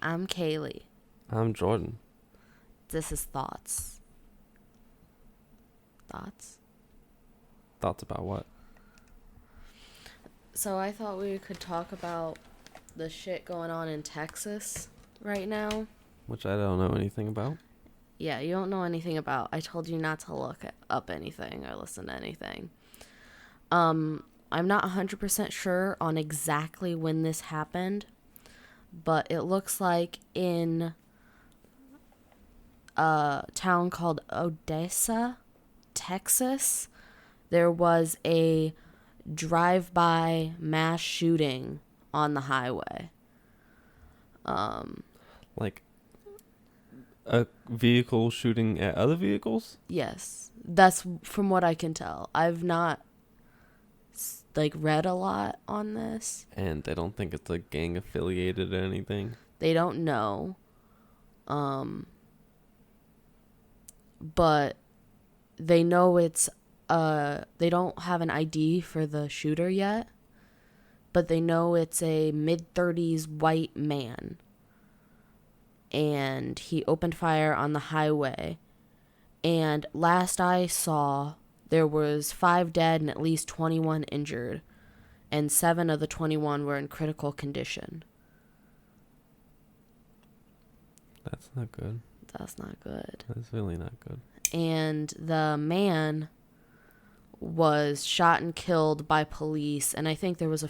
I'm Kaylee. I'm Jordan. This is Thoughts. Thoughts? Thoughts about what? So I thought we could talk about the shit going on in Texas right now. Which I don't know anything about. Yeah, you don't know anything about. I told you not to look up anything or listen to anything. I'm not 100% sure on exactly when this happened, but it looks like in a town called Odessa, Texas, there was a drive-by mass shooting on the highway. Like a vehicle shooting at other vehicles? Yes, that's from what I can tell. I've not read a lot on this. And they don't think it's gang affiliated or anything. They don't know. But they know it's they don't have an ID for the shooter yet, but they know it's a mid-30s white man. And he opened fire on the highway. And last I saw, there was 5 dead and at least 21 injured. And 7 of the 21 were in critical condition. That's not good. That's not good. That's really not good. And the man was shot and killed by police. And I think there was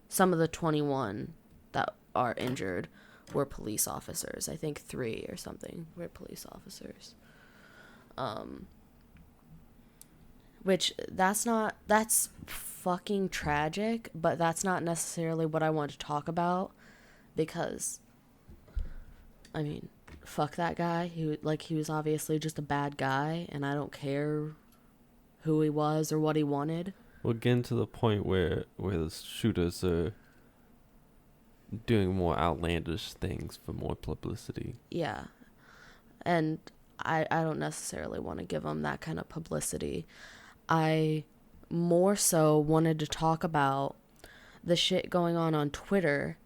some of the 21 that are injured were police officers. I think 3 or something were police officers. Which that's fucking tragic, but that's not necessarily what I want to talk about, because I mean, fuck that guy. He was obviously just a bad guy, and I don't care who he was or what he wanted. We're getting to the point where the shooters are doing more outlandish things for more publicity. Yeah. And I don't necessarily want to give them that kind of publicity. I more so wanted to talk about the shit going on Twitter,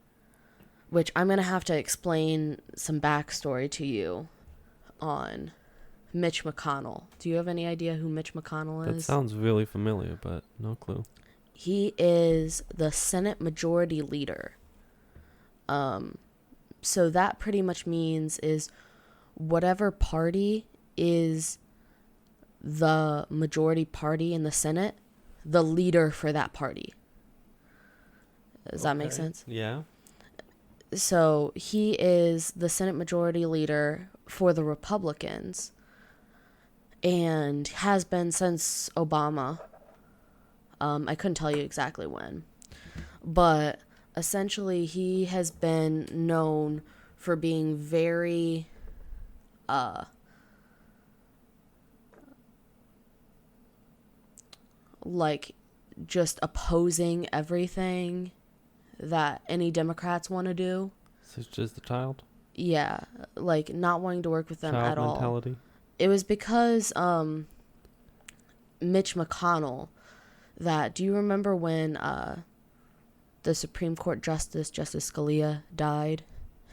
which I'm going to have to explain some backstory to you on Mitch McConnell. Do you have any idea who Mitch McConnell is? That sounds really familiar, but no clue. He is the Senate Majority Leader. So that pretty much means is whatever party is the majority party in the Senate, the leader for that party. Does that make sense? Yeah. So he is the Senate Majority Leader for the Republicans and has been since Obama. I couldn't tell you exactly when. But essentially he has been known for being very just opposing everything that any Democrats want to do. Such as the child? Yeah, not wanting to work with them child at all. Mentality? It was because Mitch McConnell, do you remember when the Supreme Court Justice Scalia died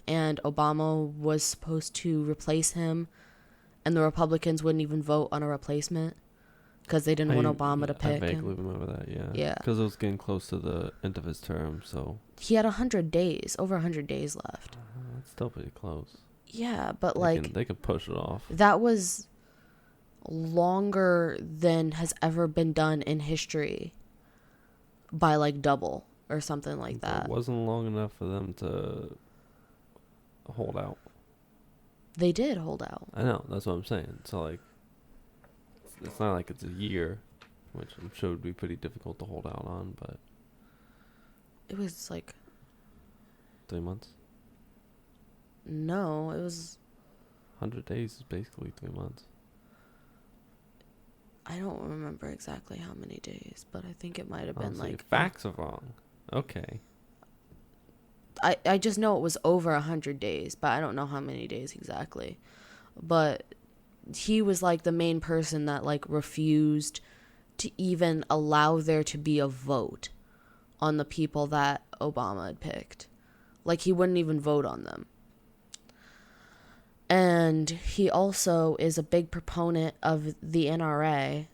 and Obama was supposed to replace him and the Republicans wouldn't even vote on a replacement because they didn't want Obama to pick him? I vaguely remember that, yeah. Yeah. Because it was getting close to the end of his term, so... He had over 100 days left. That's still pretty close. Yeah, but they can push it off. That was longer than has ever been done in history by double or something like that. It wasn't long enough for them to hold out. They did hold out. I know, that's what I'm saying. So it's not like it's a year, which I'm sure would be pretty difficult to hold out on, but it was 3 months. No, it was 100 days is basically 3 months. I don't remember exactly how many days, but I think it might have been so your facts are wrong. Okay. I just know it was over 100 days, but I don't know how many days exactly. But he was the main person that refused to even allow there to be a vote on the people that Obama had picked. He wouldn't even vote on them. And he also is a big proponent of the NRA,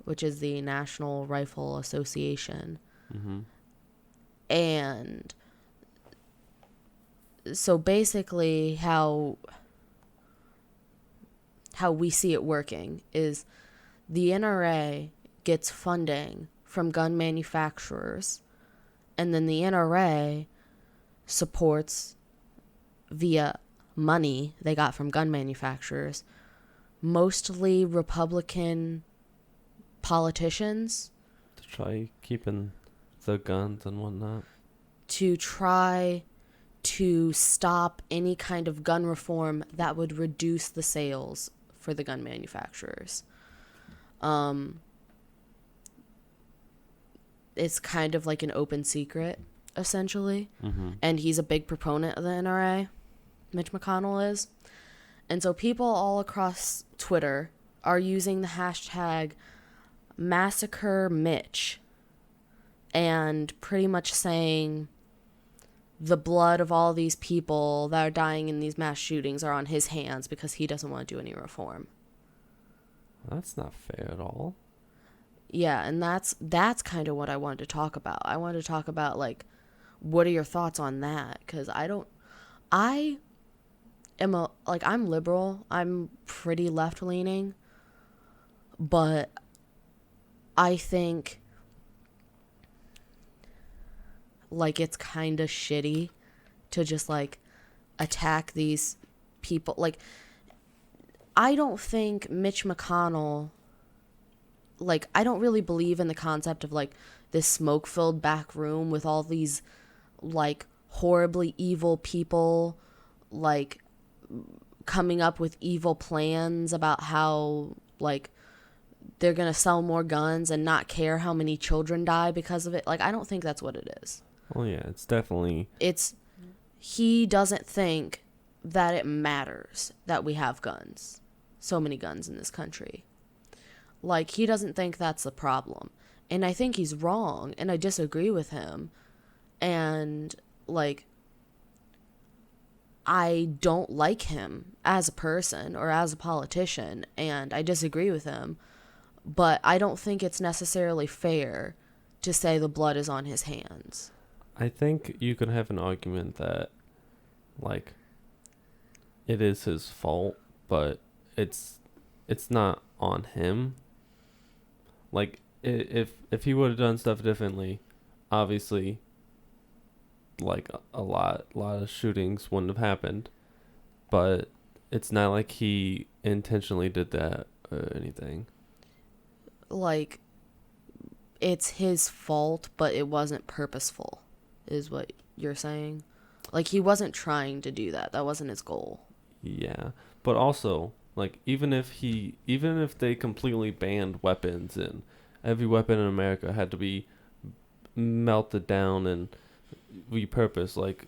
which is the National Rifle Association. Mm-hmm. And so basically how we see it working is the NRA gets funding from gun manufacturers, and then the NRA supports via money they got from gun manufacturers, mostly Republican politicians, To try keeping the guns and whatnot. to try to stop any kind of gun reform that would reduce the sales for the gun manufacturers. It's kind of like an open secret, essentially. Mm-hmm. And he's a big proponent of the NRA, Mitch McConnell is. And so people all across Twitter are using the hashtag massacremitch and pretty much saying the blood of all these people that are dying in these mass shootings are on his hands because he doesn't want to do any reform. That's not fair at all. Yeah, and that's kind of what I wanted to talk about. I wanted to talk about, like, what are your thoughts on that? Because I am I'm liberal. I'm pretty left-leaning. But I think, like, it's kind of shitty to just, like, attack these people. Like, I don't think Mitch McConnell, like, I don't really believe in the concept of, like, this smoke-filled back room with all these, like, horribly evil people, like, coming up with evil plans about how, like, they're gonna sell more guns and not care how many children die because of it. Like, I don't think that's what it is. Well, yeah, it's definitely... He doesn't think that it matters that we have guns. So many guns in this country. Like, he doesn't think that's the problem. And I think he's wrong, and I disagree with him. And, like, I don't like him as a person or as a politician, and I disagree with him. But I don't think it's necessarily fair to say the blood is on his hands. I think you could have an argument that, like, it is his fault, but it's not on him. Like, if he would have done stuff differently, obviously, like, a lot of shootings wouldn't have happened. But it's not like he intentionally did that or anything. Like, it's his fault, but it wasn't purposeful, is what you're saying. Like, he wasn't trying to do that. That wasn't his goal. Yeah, but also, like, even if they completely banned weapons and every weapon in America had to be melted down and repurposed, like,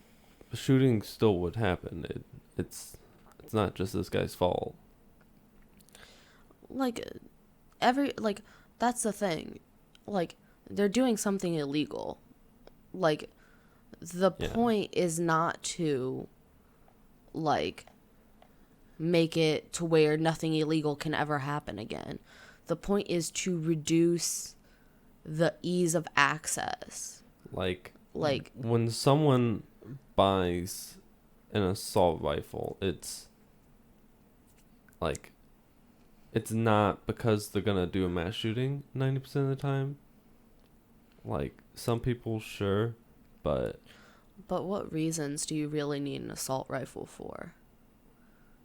shooting still would happen. It's not just this guy's fault. Like, that's the thing. Like, they're doing something illegal. Like, the point is not to, like, make it to where nothing illegal can ever happen again. The point is to reduce the ease of access. Like when someone buys an assault rifle, it's like, it's not because they're gonna do a mass shooting 90% of the time. Like, some people, sure, but what reasons do you really need an assault rifle for?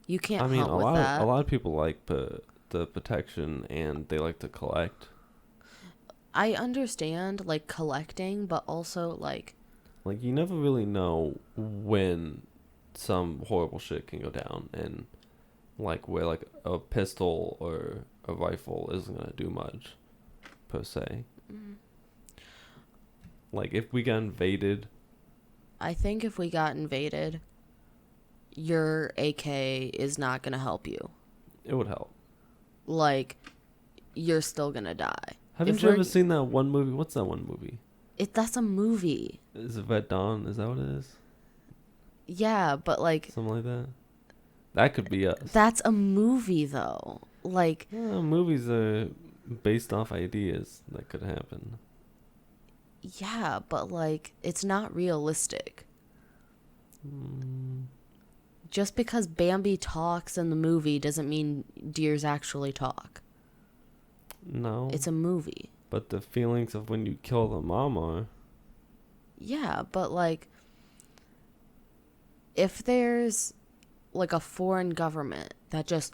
You can't I mean, hunt with that. A lot of people like the protection, and they like to collect. I understand, like, collecting, but also, like, you never really know when some horrible shit can go down, and, like, where, like, a pistol or a rifle isn't gonna do much, per se. Mm-hmm. Like, if we got invaded... I think if we got invaded, your AK is not gonna help you. It would help. Like, you're still gonna die. Haven't you ever seen that one movie? What's that one movie? That's a movie. Is it Red Dawn? Is that what it is? Yeah, but, like... Something like that? That could be us. That's a movie, though. Like, Movies are based off ideas that could happen. yeah, but like, it's not realistic. Mm, Just because Bambi talks in the movie doesn't mean deers actually talk. no. It's a movie. But the feelings of when you kill the mom are. Yeah, but like, if there's like a foreign government that just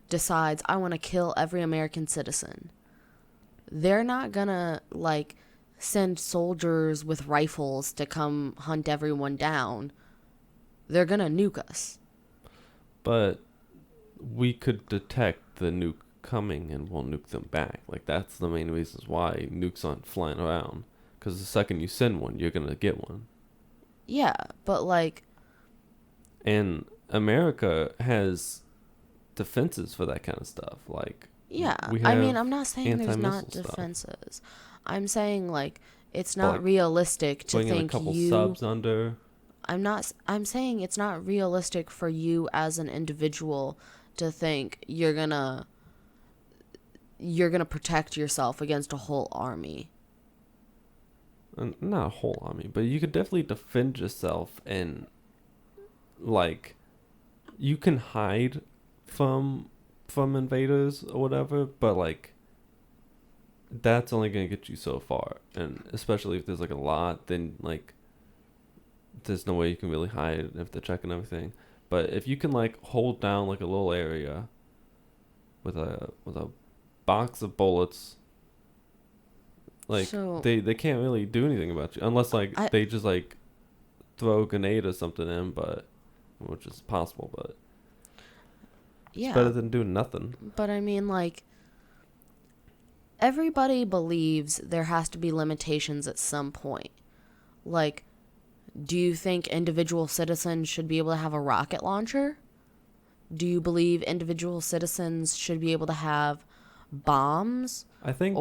decides, I want to kill every American citizen, they're not gonna like send soldiers with rifles to come hunt everyone down. They're gonna nuke us. But we could detect the nuke coming and we'll nuke them back. Like, that's the main reasons why nukes aren't flying around. Because the second you send one, you're going to get one. Yeah, but like, And America has defenses for that kind of stuff. Like, yeah, we I have mean, I'm not saying there's not anti-missile stuff. defenses. I'm saying like it's But, not like, realistic to bringing a think couple you. subs under. I'm saying it's not realistic for you as an individual to think you're gonna protect yourself against a whole army. Not a whole army, but you could definitely defend yourself. And, like, you can hide from invaders or whatever, but like that's only gonna get you so far. And especially if there's like a lot, then like there's no way you can really hide if they're checking everything. But if you can like hold down like a little area with a box of bullets, like So they can't really do anything about you unless like I they just like throw a grenade or something in, but which is possible, but it's better yeah, than doing nothing. but I mean like everybody believes there has to be limitations at some point. Like, do you think individual citizens should be able to have a rocket launcher? Do you believe individual citizens should be able to have bombs or I think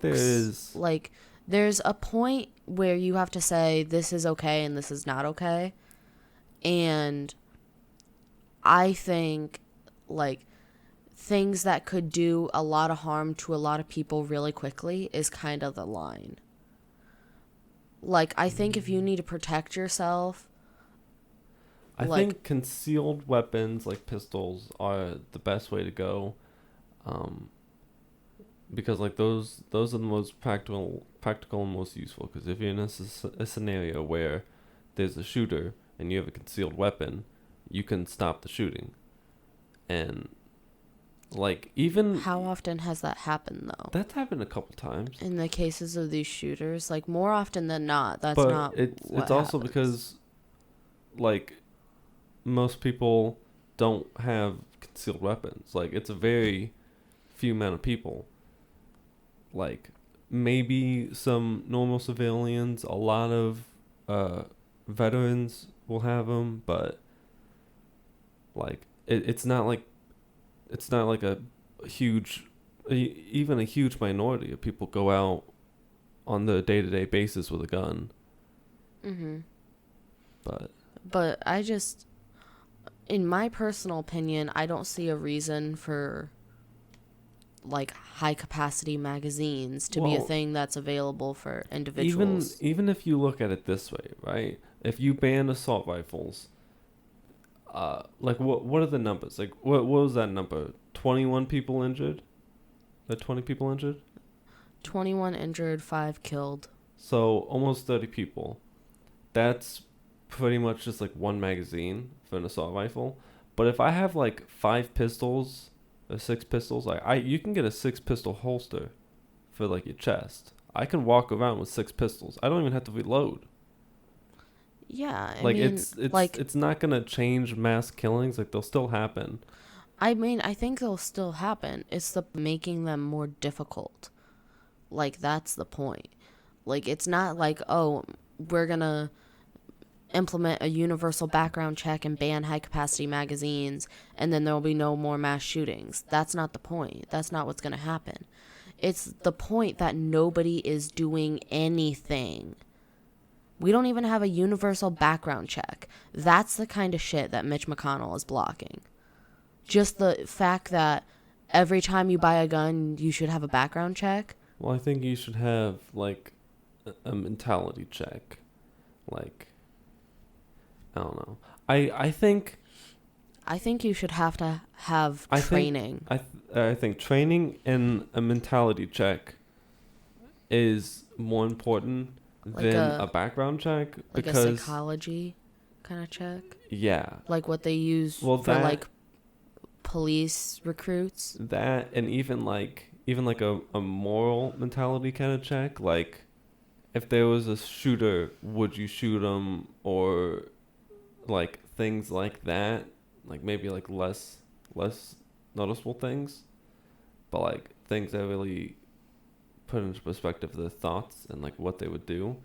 there nukes? is. Like, there's a point where you have to say this is okay and this is not okay. And I think, like, things that could do a lot of harm to a lot of people really quickly is kind of the line. Like, I think if you need to protect yourself, I think concealed weapons like pistols are the best way to go, um, because like those are the most practical and most useful. Because if you're in a scenario where there's a shooter and you have a concealed weapon, you can stop the shooting. And like even how often has that happened though? that's happened a couple times. In the cases of these shooters, like more often than not, that's But not what it's also happens. because like most people don't have concealed weapons. Like it's a very few amount of people. Like maybe some normal civilians, a lot of veterans will have them, but like it's not like a huge, even a huge minority of people go out on the day-to-day basis with a gun. Mhm. But I just, in my personal opinion, I don't see a reason for like high capacity magazines to be a thing that's available for individuals. even if you look at it this way, right? If you ban assault rifles, like what are the numbers? Like what was that number? 21 people injured? 20 people injured? 21 injured, 5 killed. So almost 30 people. That's pretty much just like one magazine for an assault rifle. But if I have like 5 pistols or 6 pistols, you can get a 6 pistol holster for like your chest. I can walk around with 6 pistols. I don't even have to reload. Yeah, I Like mean, it's not gonna change mass killings. Like they'll still happen. I mean, I think they'll still happen. It's the making them more difficult. Like, that's the point. Like, it's not like, oh, we're gonna implement a universal background check and ban high capacity magazines and then there'll be no more mass shootings. That's not the point. That's not what's gonna happen. It's the point that nobody is doing anything. We don't even have a universal background check. That's the kind of shit that Mitch McConnell is blocking. just the fact that every time you buy a gun, you should have a background check. Well, I think you should have like a mentality check. Like, I don't know. I think I think you should have to have I training. I think training and a mentality check is more important Like than a a background check like a because psychology kind of check. yeah. Like what they use Well, for that like police recruits. that and even like a moral mentality kind of check, like if there was a shooter, would you shoot him, or like things like that, like maybe like less noticeable things, but like things that really put into perspective their thoughts and like what they would do.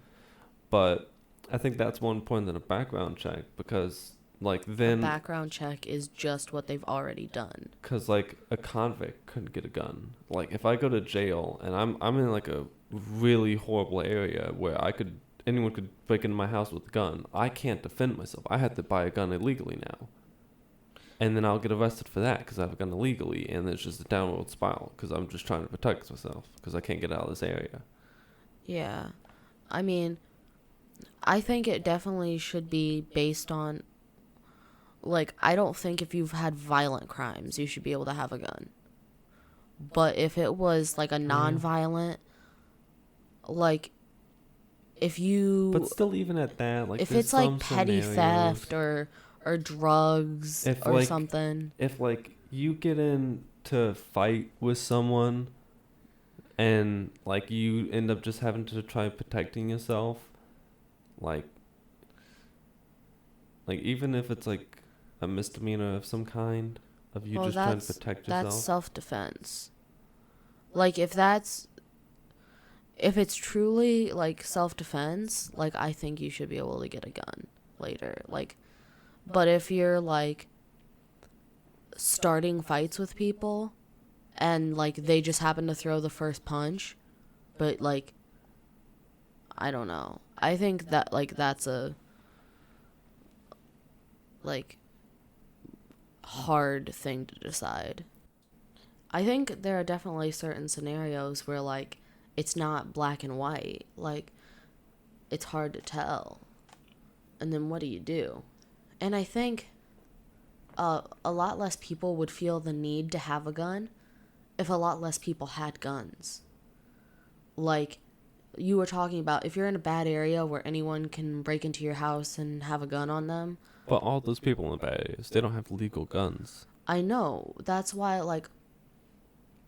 But I think that's more important than a background check because like A then background check is just what they've already done. because like a convict couldn't get a gun. Like if I go to jail and I'm in like a really horrible area where anyone could break into my house with a gun, I can't defend myself. I have to buy a gun illegally now, and then I'll get arrested for that because I have a gun illegally, and it's just a downward spiral because I'm just trying to protect myself because I can't get out of this area. Yeah. I mean, I think it definitely should be based on, like, I don't think if you've had violent crimes, you should be able to have a gun. But if it was, like, a non-violent, like, if you... But still, even at that, like, if there's it's, like, some petty scenarios, theft or drugs if or like something. if like you get into a fight with someone and like you end up just having to try protecting yourself, like even if it's like a misdemeanor of some kind of you Well, just trying to protect yourself. that's self-defense. Like, if it's truly, like, self-defense, like, I think you should be able to get a gun later. Like, but if you're, like, starting fights with people and, like, they just happen to throw the first punch, but, like, I don't know. I think that, like, that's a, like, hard thing to decide. I think there are definitely certain scenarios where, like, it's not black and white. Like, it's hard to tell. And then what do you do? And I think a lot less people would feel the need to have a gun if a lot less people had guns. Like, you were talking about, if you're in a bad area where anyone can break into your house and have a gun on them. But all those people in the bad areas, they don't have legal guns. I know. That's why, like...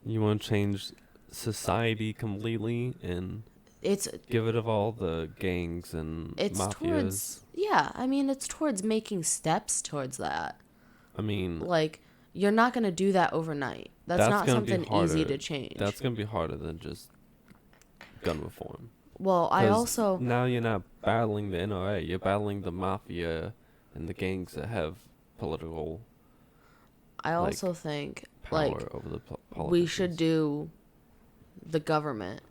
You want to change society completely and give it of all the gangs and mafias. I mean, it's towards making steps towards that. I mean, like, you're not going to do that overnight. That's not something easy to change. That's going to be harder than just gun reform. Well, I also... Now you're not battling the NRA. You're battling the mafia and the gangs that have political... I also think, power like, over the the government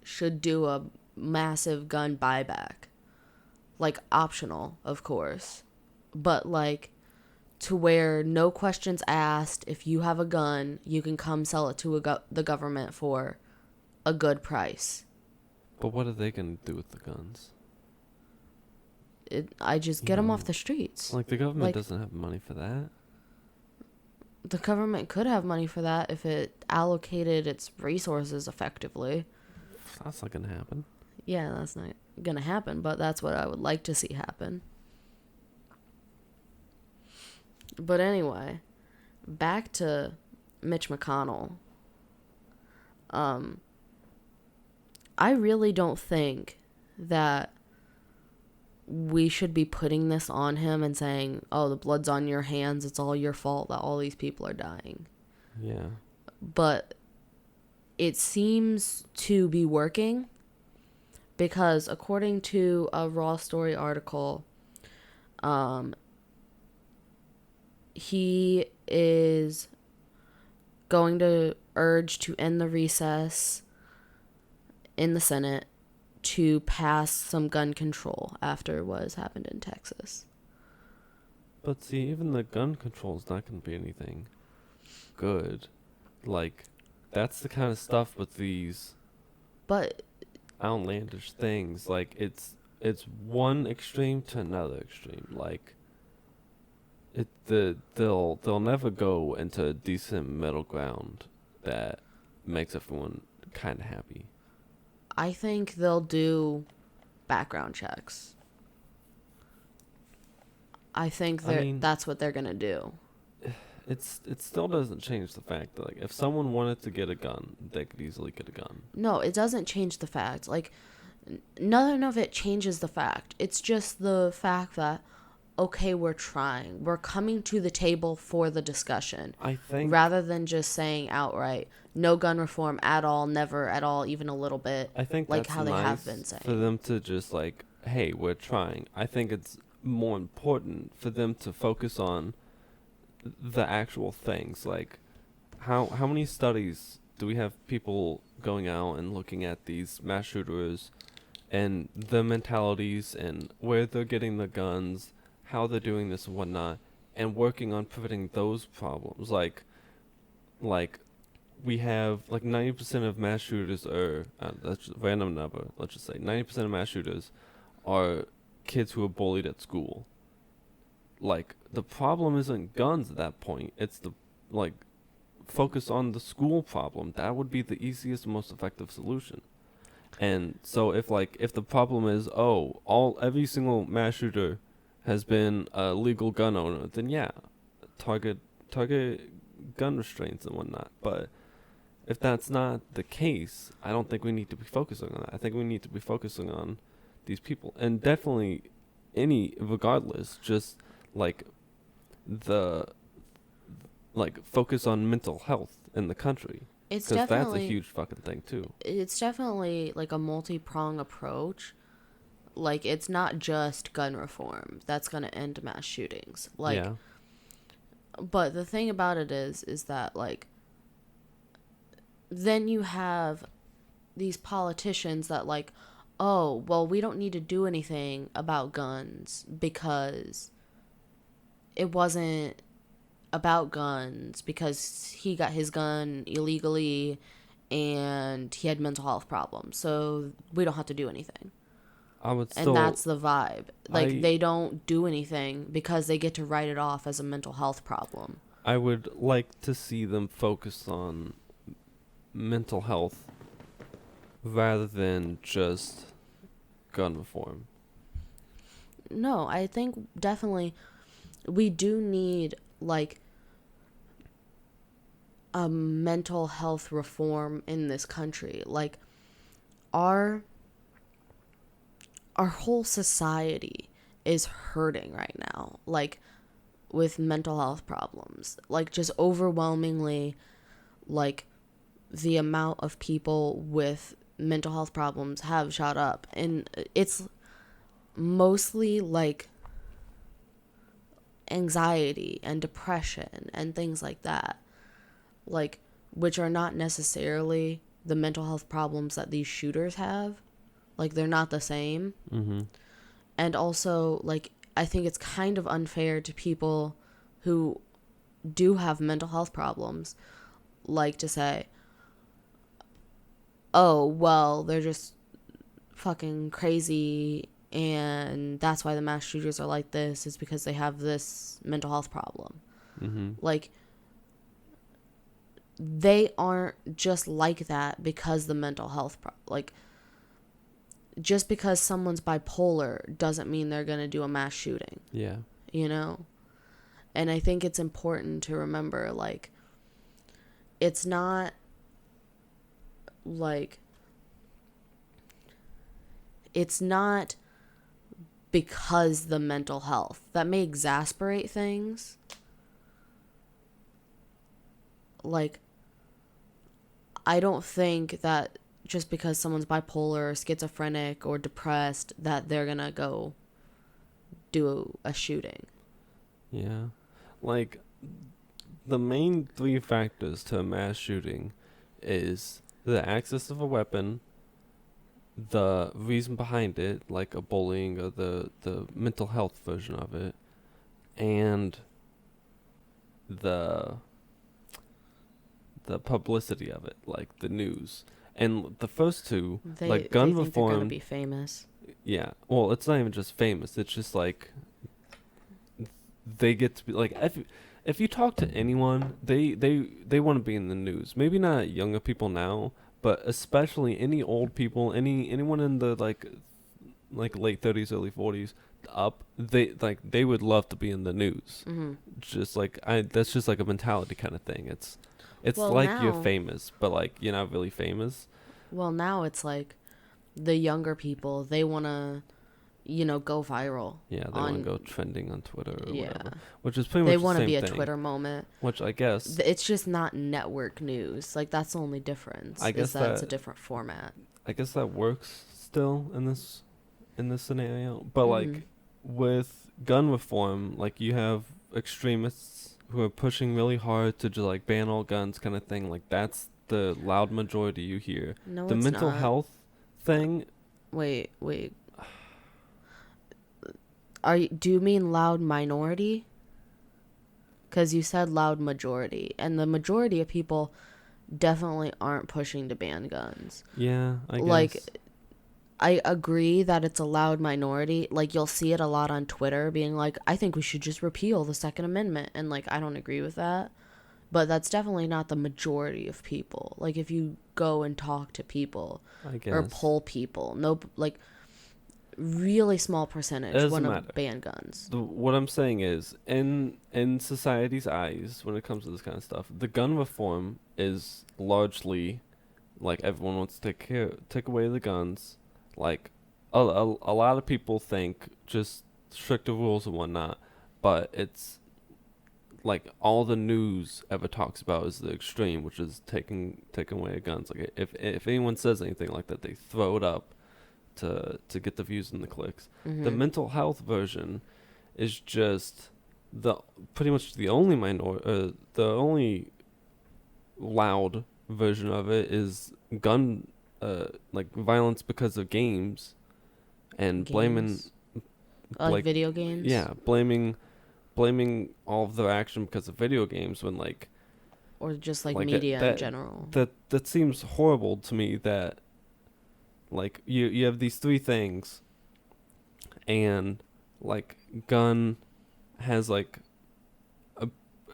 should do a massive gun buyback. Like, optional, of course. But, like, to where no questions asked, if you have a gun, you can come sell it to the government for a good price. But what are they going to do with the guns? I just get them off the streets. Like, the government doesn't have money for that. The government could have money for that if it allocated its resources effectively. That's not going to happen. Yeah, that's not going to happen, but that's what I would like to see happen. But anyway, back to Mitch McConnell. I really don't think that we should be putting this on him and saying, oh, the blood's on your hands, it's all your fault that all these people are dying. Yeah. But it seems to be working because according to a Raw Story article, he is going to urge to end the recess in the Senate to pass some gun control after what has happened in Texas. But see, even the gun control is not going to be anything. good. Like, that's the kind of stuff with these But outlandish things. Like, it's one extreme to another extreme. Like, they'll never go into a decent middle ground that makes everyone kind of happy. I think they'll do background checks. I think I mean, that's what they're gonna do. it still doesn't change the fact that, like, if someone wanted to get a gun, they could easily get a gun. No, it doesn't change the fact. Like, none of it changes the fact. It's just the fact that, okay, we're trying. We're coming to the table for the discussion. I think Rather than just saying outright, no gun reform at all, never at all, even a little bit, I think like that's how they nice have been for saying. them to just, like, hey, we're trying. I think it's more important for them to focus on the actual things. Like, how many studies do we have people going out and looking at these mass shooters and the mentalities and where they're getting the guns, how they're doing this and whatnot, and working on preventing those problems. Like we have like 90% of mass shooters are that's just a random number. Let's just say 90% of mass shooters are kids who are bullied at school. Like, the problem isn't guns at that point. It's the, like, focus on the school problem. That would be the easiest, most effective solution. And so if the problem is, oh, every single mass shooter has been a legal gun owner, then yeah, target gun restraints and whatnot. But if that's not the case, I don't think we need to be focusing on that. I think we need to be focusing on these people, and definitely regardless, just like the focus on mental health in the country, It's because that's a definitely huge fucking thing too. it's definitely like a multi-prong approach. Like, it's not just gun reform that's going to end mass shootings. Like, Yeah. but the thing about it is that, like, then you have these politicians that, like, oh, well, we don't need to do anything about guns because it wasn't about guns, because he got his gun illegally and he had mental health problems, so we don't have to do anything. I would And still that's the vibe. Like, I they don't do anything because they get to write it off as a mental health problem. I would like to see them focus on mental health rather than just gun reform. No, I think definitely we do need, like, a mental health reform in this country. Like, our whole society is hurting right now, like, with mental health problems. Like, just overwhelmingly, like, the amount of people with mental health problems have shot up, and it's mostly like anxiety and depression and things like that, like, which are not necessarily the mental health problems that these shooters have. Like, they're not the same. Mm-hmm. And also, like, I think it's kind of unfair to people who do have mental health problems, like, to say, oh, well, they're just fucking crazy and that's why the mass shooters are like this, is because they have this mental health problem. Mm-hmm. Like, they aren't just like that because the mental health like, just because someone's bipolar doesn't mean they're going to do a mass shooting, Yeah. you know? And I think it's important to remember, like, it's not like, it's not because the mental health that may exasperate things. Like, I don't think that just because someone's bipolar or schizophrenic or depressed that they're gonna go do a shooting. Yeah. Like, the main three factors to a mass shooting is the access of a weapon, the reason behind it, like a bullying or the mental health version of it, and the the publicity of it, like the news. And the first two, They like gun think they're gonna reform, be famous. yeah. Well, it's not even just famous. It's just like they get to be like if you talk to anyone, they want to be in the news. Maybe not younger people now, but especially any old people, anyone in the like late 30s, early 40s up, they would love to be in the news. Hmm. Just like I that's just like a mentality kind of thing. It's Well, like you're now, famous, but like you're not really famous. now it's like the younger people, they want to, go viral Yeah, they want to on, go trending on Twitter or yeah. whatever, which is pretty They much the want to same be a thing. Twitter moment. Which I guess It's just not network news. Like, that's the only difference. I guess is that it's a that different format. I guess that works still in this scenario. But like with gun reform, like you have extremists who are pushing really hard to just like ban all guns kind of thing. Like that's the loud majority you hear. No, The it's mental not. health thing, Wait. Do you mean loud minority? Because you said loud majority, and the majority of people definitely aren't pushing to ban guns. yeah, I Like, guess. I agree that it's a loud minority. Like, you'll see it a lot on Twitter being like, I think we should just repeal the Second Amendment. And, like, I don't agree with that. But that's definitely not the majority of people. Like, if you go and talk to people I guess. or poll people, no, like, really small It percentage doesn't want to matter. ban guns. What I'm saying is, in society's eyes, when it comes to this kind of stuff, the gun reform is largely like everyone wants to take away the guns. Like a lot of people think just stricter rules and whatnot, but it's like all the news ever talks about is the extreme, which is taking away guns. Like if anyone says anything like that, they throw it up to get the views and the clicks. The mental health version is just the pretty much the only the only loud version of it is gun like violence because of games and Games? Like, like video games? yeah, blaming all of their action because of video games when like Or just, like, like media in general. that seems horrible to me that like you have these three things and like gun has like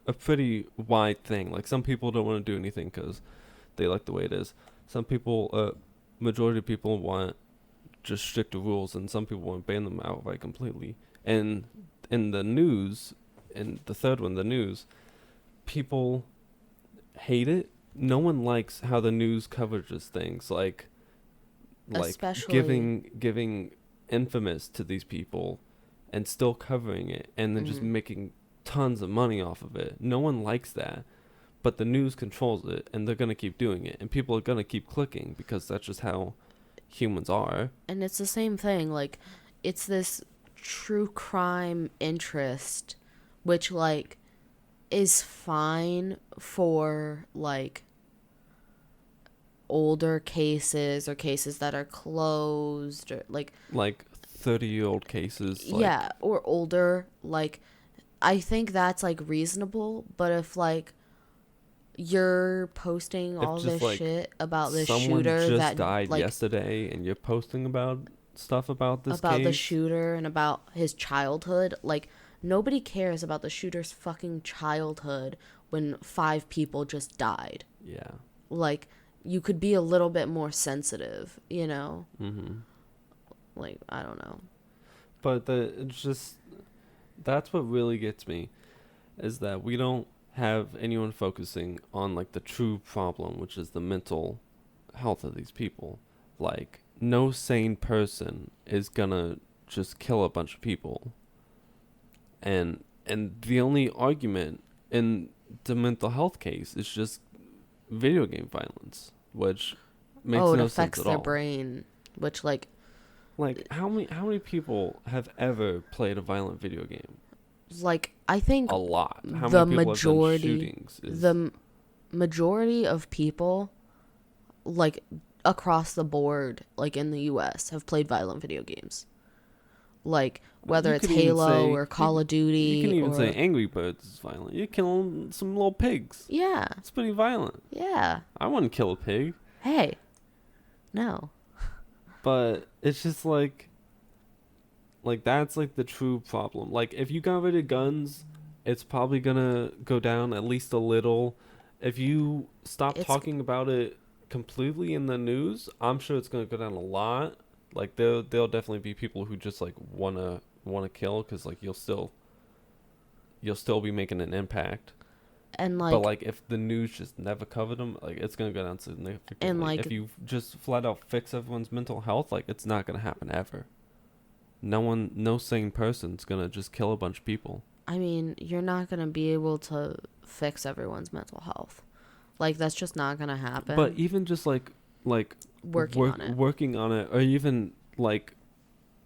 a pretty wide thing. Like some people don't want to do anything because they like the way it is. Some people, majority of people want just stricter rules, and some people want to ban them outright completely. And in the news, and the third one, the news, people hate it. No one likes how the news coverages things, like Especially giving infamous to these people, and still covering it, and then just making tons of money off of it. No one likes that. But the news controls it, and they're going to keep doing it. And people are going to keep clicking because that's just how humans are. And it's the same thing. Like, it's this true crime interest, which, like, is fine for, like, older cases or cases that are closed or, like 30-year-old cases. Like, yeah, or older. Like, I think that's, like, reasonable. But if, like, you're posting all just, this like, shit about this someone shooter just that died like yesterday, and you're posting about stuff about this about the case. shooter and about his childhood, like, nobody cares about the shooter's fucking childhood when 5 people just died. Yeah. Like, you could be a little bit more sensitive, you know? Mm-hmm. Like, I don't know. But it's just that's what really gets me, is that we don't have anyone focusing on like the true problem, which is the mental health of these people. Like, no sane person is gonna just kill a bunch of people. And the only argument in the mental health case is just video game violence, which makes it no affects sense at their all. brain, which, like How many people have ever played a violent video game? I think A lot. How the many people majority have done shootings? the majority of people, like, across the board, like, in the US have played violent video games. like whether You it's could even Halo say or Call of you can Duty even say or Angry Birds is violent. You're killing some little pigs. yeah, It's pretty violent. yeah. I wouldn't kill a pig, Hey, no. but it's just like that's like the true problem. Like if you got rid of guns, it's probably gonna go down at least a little. If you stop It's talking about it completely in the news, I'm sure it's gonna go down a lot. Like there'll definitely be people who just like wanna kill because like you'll still be making an impact. and But like like if the news just never covered them, like it's gonna go down and significantly. like If you just flat out fix everyone's mental health, like it's not gonna happen ever. No sane person's gonna just kill a bunch of people. I mean, you're not going to be able to fix everyone's mental health. Like that's just not going to happen. But even just like working on it, or even like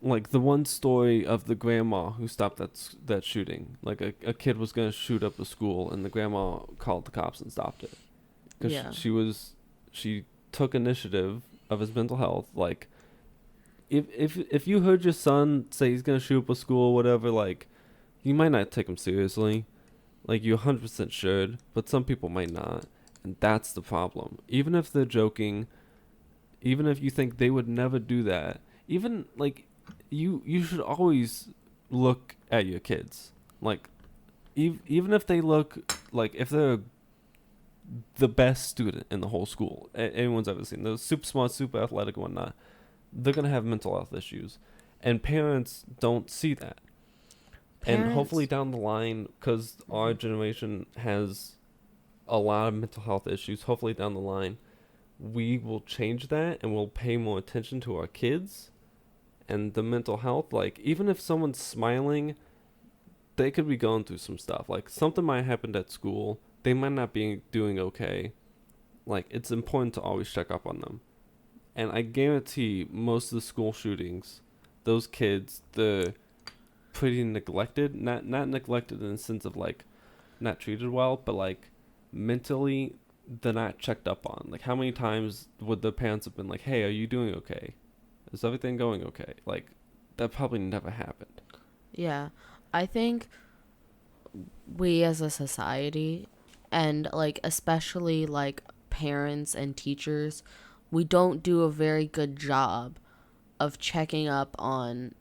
the one story of the grandma who stopped that shooting. Like a kid was gonna shoot up the school, and the grandma called the cops and stopped it because Yeah. she took initiative of his mental health. Like if you heard your son say he's gonna shoot up a school or whatever, like you might not take him seriously. Like you 100% should, but some people might not, and that's the problem. Even if they're joking, even if you think they would never do that, even like you should always look at your kids. Like even if they look like if they're the best student in the whole school anyone's ever seen, they're super smart, super athletic and whatnot, they're gonna have mental health issues, and parents don't see that. And hopefully down the line, because our generation has a lot of mental health issues, hopefully down the line we will change that and we'll pay more attention to our kids and the mental health. Like even if someone's smiling, they could be going through some stuff. Like something might happen at school, they might not be doing okay. Like it's important to always check up on them. And I guarantee most of the school shootings, those kids, the pretty neglected, not neglected in the sense of like not treated well, but like mentally they're not checked up on. Like how many times would the parents have been like, "Hey, are you doing okay? Is everything going okay?" Like that probably never happened. Yeah. I think we as a society, and like especially like parents and teachers, we don't do a very good job of checking up on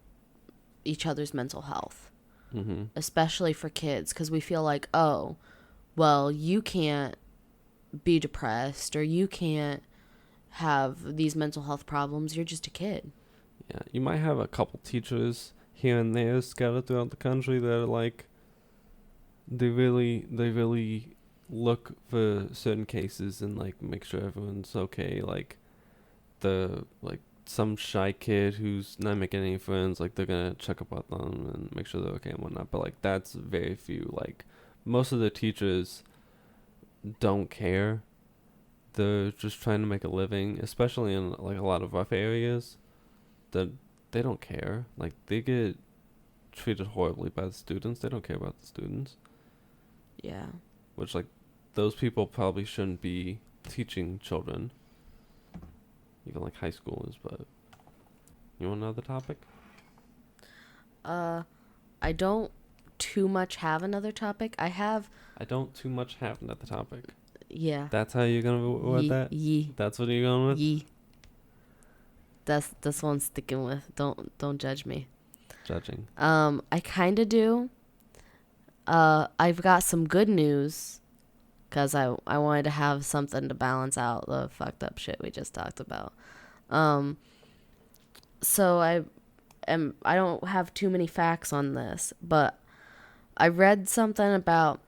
each other's mental health, especially for kids, because we feel like, oh, well, you can't be depressed or you can't have these mental health problems. You're just a kid. Yeah, you might have a couple teachers here and there scattered throughout the country that are like, they really look for certain cases and like make sure everyone's okay. Like some shy kid who's not making any friends, like they're gonna check up on them and make sure they're okay and whatnot. But like that's very few. Like most of the teachers don't care. They're just trying to make a living, especially in like a lot of rough areas. That they don't care. Like they get treated horribly by the students. They don't care about the students. Yeah. Which like those people probably shouldn't be teaching children. Even like high schoolers, but you want another topic? I don't too much have another topic. I don't too much have another topic. Yeah. That's how you're gonna word that? Yee. That's what you're going with? Yee. That's what I'm sticking with. Don't judge me. Judging. I kind of do. I've got some good news, because I wanted to have something to balance out the fucked up shit we just talked about. So I don't have too many facts on this, but I read something about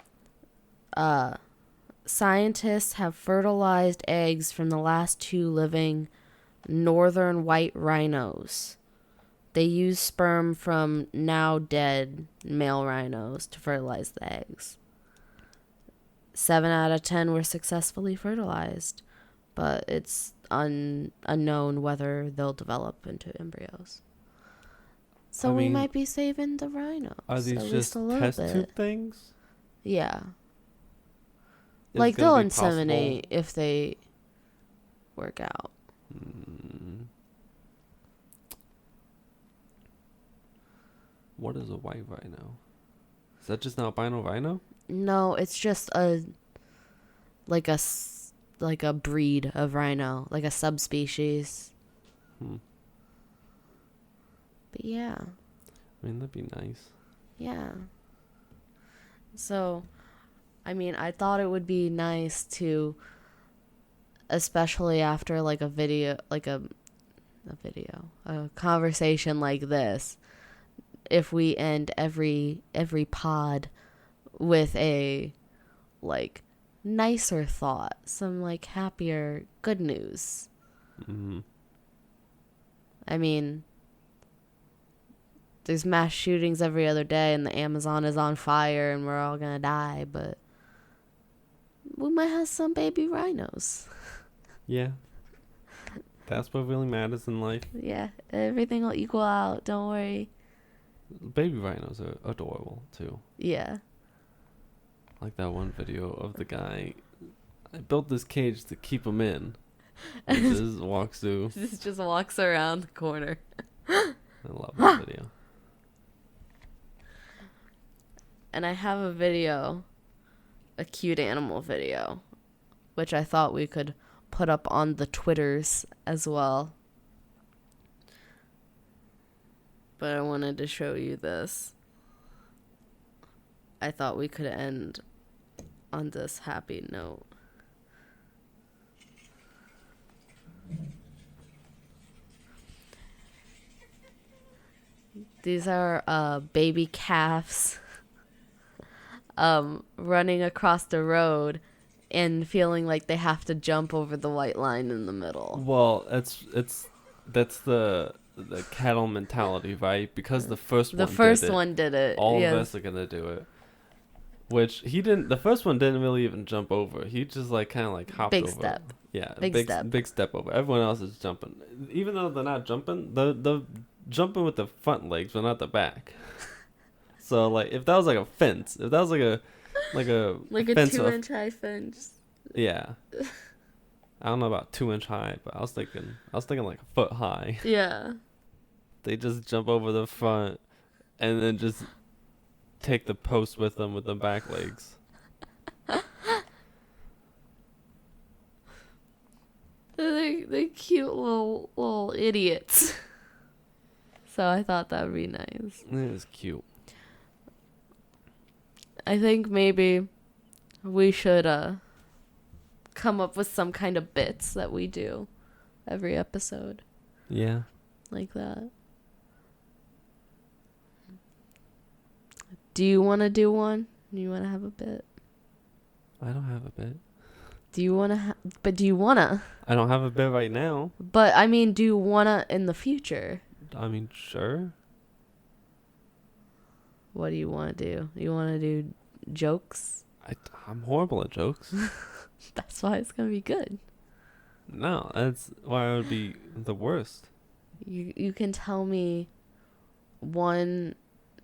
scientists have fertilized eggs from the last 2 living northern white rhinos. They use sperm from now dead male rhinos to fertilize the eggs. 7 out of 10 were successfully fertilized, but it's unknown whether they'll develop into embryos. So we might be saving the rhinos. Are these just test tube things? Yeah. Like they'll inseminate if they work out. What is a white rhino? Is that just an albino rhino? No, it's just like a like a breed of rhino, like a subspecies. Hmm. But yeah. I mean, that'd be nice. Yeah. So, I mean, I thought it would be nice to, especially after like a video, a conversation like this, if we end every pod with a like nicer thought, some like happier good news. Mm-hmm. I mean, there's mass shootings every other day and the Amazon is on fire and we're all gonna die, but we might have some baby rhinos. Yeah. That's what really matters in life. Yeah, everything will equal out, don't worry. Baby rhinos are adorable, too. Yeah. Like that one video of the guy, I built this cage to keep him in. And just walks through. Just walks around the corner. I love that video. And I have a video, a cute animal video, which I thought we could put up on the Twitters as well. But I wanted to show you this. I thought we could end on this happy note. These are baby calves running across the road and feeling like they have to jump over the white line in the middle. Well, that's the cattle mentality, right? Because the first one did it. All yes. of us are gonna do it. Which he didn't. The first one didn't really even jump over. He just like kind of like hopped big over. Step. Yeah, Big step over. Everyone else is jumping. Even though they're not jumping, the jumping with the front legs, but not the back. So like, if that was like a fence, if that was like a like a fence 2-inch high fence. Yeah. I don't know about 2-inch high, but I was thinking like a foot high. Yeah. They just jump over the front, and then just take the post with them with the back legs. They're cute little idiots. So I thought that would be nice. It was cute. I think maybe we should come up with some kind of bits that we do every episode. Yeah. Like that. Do you want to do one? Do you want to have a bit? I don't have a bit. Do you want to but do you want to? I don't have a bit right now. But I mean, do you want to in the future? I mean, sure. What do you want to do? You want to do jokes? I'm horrible at jokes. That's why it's going to be good. No, that's why I would be the worst. You can tell me one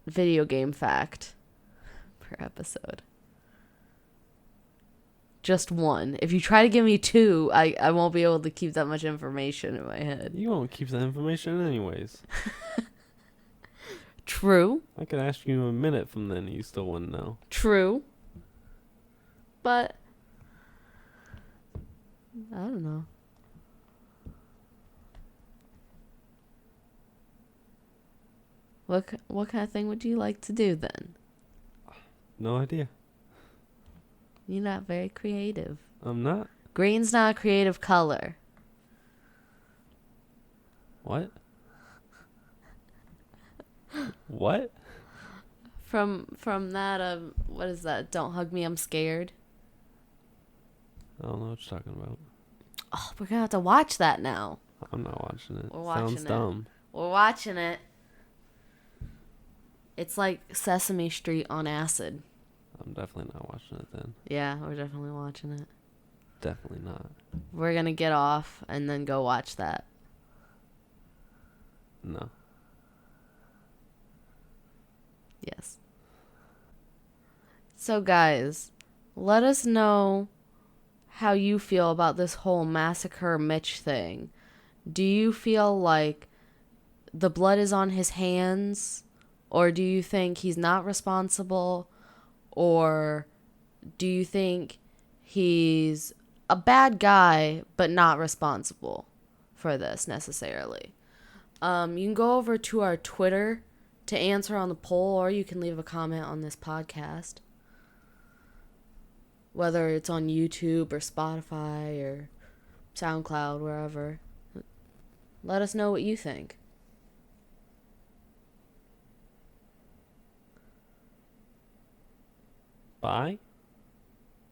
video game fact per episode. Just one. If you try to give me two, I won't be able to keep that much information in my head. You won't keep that information anyways. True. I could ask you a minute from then, you still wouldn't know. True. But I don't know. What kind of thing would you like to do then? No idea. You're not very creative. I'm not. Green's not a creative color. What? What? From that what is that? Don't hug me, I'm scared. I don't know what you're talking about. Oh, we're gonna have to watch that now. I'm not watching it. We're watching Sounds dumb. We're watching it. It's like Sesame Street on acid. I'm definitely not watching it then. Yeah, we're definitely watching it. Definitely not. We're gonna get off and then go watch that. No. Yes. So guys, let us know how you feel about this whole Massacre Mitch thing. Do you feel like the blood is on his hands, Or do you think he's not responsible? Or do you think he's a bad guy but not responsible for this necessarily? You can go over to our Twitter to answer on the poll, or you can leave a comment on this podcast, whether it's on YouTube or Spotify or SoundCloud, wherever. Let us know what you think. Bye.